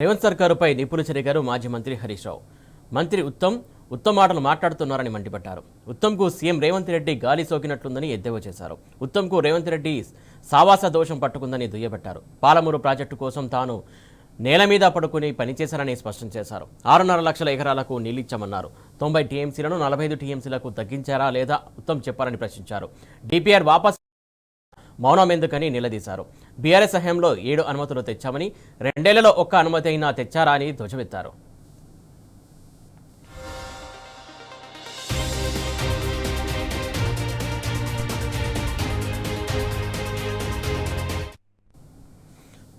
రేవంత్ సర్కారుపై నిప్పులు చెరిగారు మాజీ మంత్రి హరీష్ రావు. మంత్రి ఉత్తమ్ మాటలు మాట్లాడుతున్నారని మండిపడ్డారు. ఉత్తమ్కు సీఎం రేవంత్ రెడ్డి గాలి సోకినట్లుందని ఎద్దేవా చేశారు. ఉత్తమ్కు రేవంత్ రెడ్డి సావాస దోషం పట్టుకుందని దుయ్యబట్టారు. పాలమూరు ప్రాజెక్టు కోసం తాను నేల మీద పడుకుని పనిచేశారని స్పష్టం చేశారు. 6.5 లక్షల ఎకరాలకు నీళ్లిచ్చామన్నారు. 90 టీఎంసీలను 45 టీఎంసీలకు తగ్గించారా లేదా ఉత్తమ్ చెప్పారని ప్రశ్నించారు. డిపిఆర్ వాపస్ మౌనం ఎందుకని నిలదీశారు. బీఆర్ఎస్ హయాంలో 7 అనుమతులు తెచ్చామని, 2 ఏళ్లలో ఒక్క అనుమతి అయినా తెచ్చారా అని ధ్వజమెత్తారు.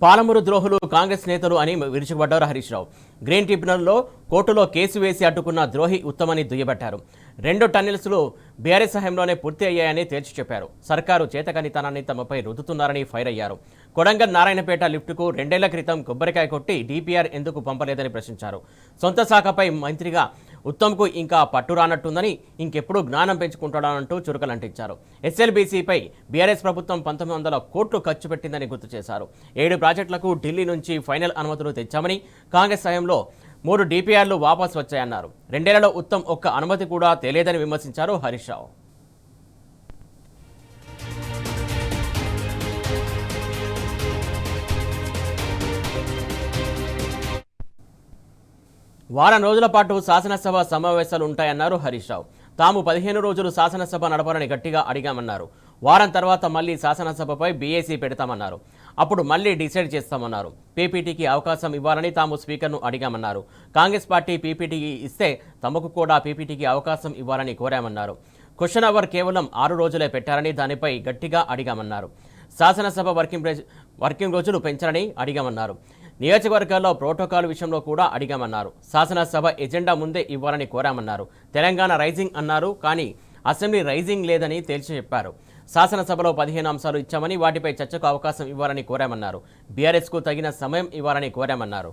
పాలమూరు ద్రోహులు కాంగ్రెస్ నేతలు అని విరుచుకుపడ్డారు హరీష్ రావు. గ్రీన్ ట్రిబ్యునల్లో కోర్టులో కేసు వేసి అడ్డుకున్న ద్రోహి ఉత్తమని దుయ్యబట్టారు. 2 టన్నెల్స్లు బీఆర్ఎస్ హయాంలోనే పూర్తి అయ్యాయని తేల్చి చెప్పారు. సర్కారు చేతకనితనాన్ని తమపై రుద్దుతున్నారని ఫైర్ అయ్యారు. కొడంగల్ నారాయణపేట లిఫ్టుకు 2 ఏళ్ల క్రితం కొబ్బరికాయ కొట్టి డిపిఆర్ ఎందుకు పంపలేదని ప్రశ్నించారు. సొంత శాఖపై మంత్రిగా ఉత్తమ్కు ఇంకా పట్టు రానట్టుందని, ఇంకెప్పుడు జ్ఞానం పెంచుకుంటాడంటూ చురుకలంటించారు. ఎస్ఎల్బీసీపై బీఆర్ఎస్ ప్రభుత్వం 1900 కోట్లు ఖర్చు పెట్టిందని గుర్తు చేశారు. 7 ప్రాజెక్టులకు ఢిల్లీ నుంచి ఫైనల్ అనుమతులు తెచ్చామని, కాంగ్రెస్ హయాంలో 3 డిపిఆర్లు వాపసు వచ్చాయన్నారు. 2 ఏళ్లలో ఉత్తమ్ ఒక్క అనుమతి కూడా తేలేదని విమర్శించారు హరీష్ రావు. వారం రోజుల పాటు శాసనసభ సమావేశాలు ఉంటాయన్నారు హరీష్ రావు. తాము 15 రోజులు శాసనసభ నడపాలని గట్టిగా అడిగామన్నారు. వారం తర్వాత మళ్లీ శాసనసభపై బీఏసీ పెడతామన్నారు. అప్పుడు మళ్లీ డిసైడ్ చేస్తామన్నారు. పీపీటీకి అవకాశం ఇవ్వాలని తాము స్పీకర్ను అడిగామన్నారు. కాంగ్రెస్ పార్టీ పీపీటీకి ఇస్తే తమకు కూడా పీపీటీకి అవకాశం ఇవ్వాలని కోరామన్నారు. క్వశ్చన్ అవర్ కేవలం 6 రోజులే పెట్టారని, దానిపై గట్టిగా అడిగామన్నారు. శాసనసభ వర్కింగ్ రోజులు పెంచాలని అడిగామన్నారు. నియోజకవర్గాల్లో ప్రోటోకాల్ విషయంలో కూడా అడిగామన్నారు. శాసనసభ ఎజెండా ముందే ఇవ్వాలని కోరామన్నారు. తెలంగాణ రైజింగ్ అన్నారు, కానీ అసెంబ్లీ రైజింగ్ లేదని తేల్చి చెప్పారు. శాసనసభలో 15 అంశాలు ఇచ్చామని, వాటిపై చర్చకు అవకాశం ఇవ్వాలని కోరామన్నారు. బీఆర్ఎస్కు తగిన సమయం ఇవ్వాలని కోరామన్నారు.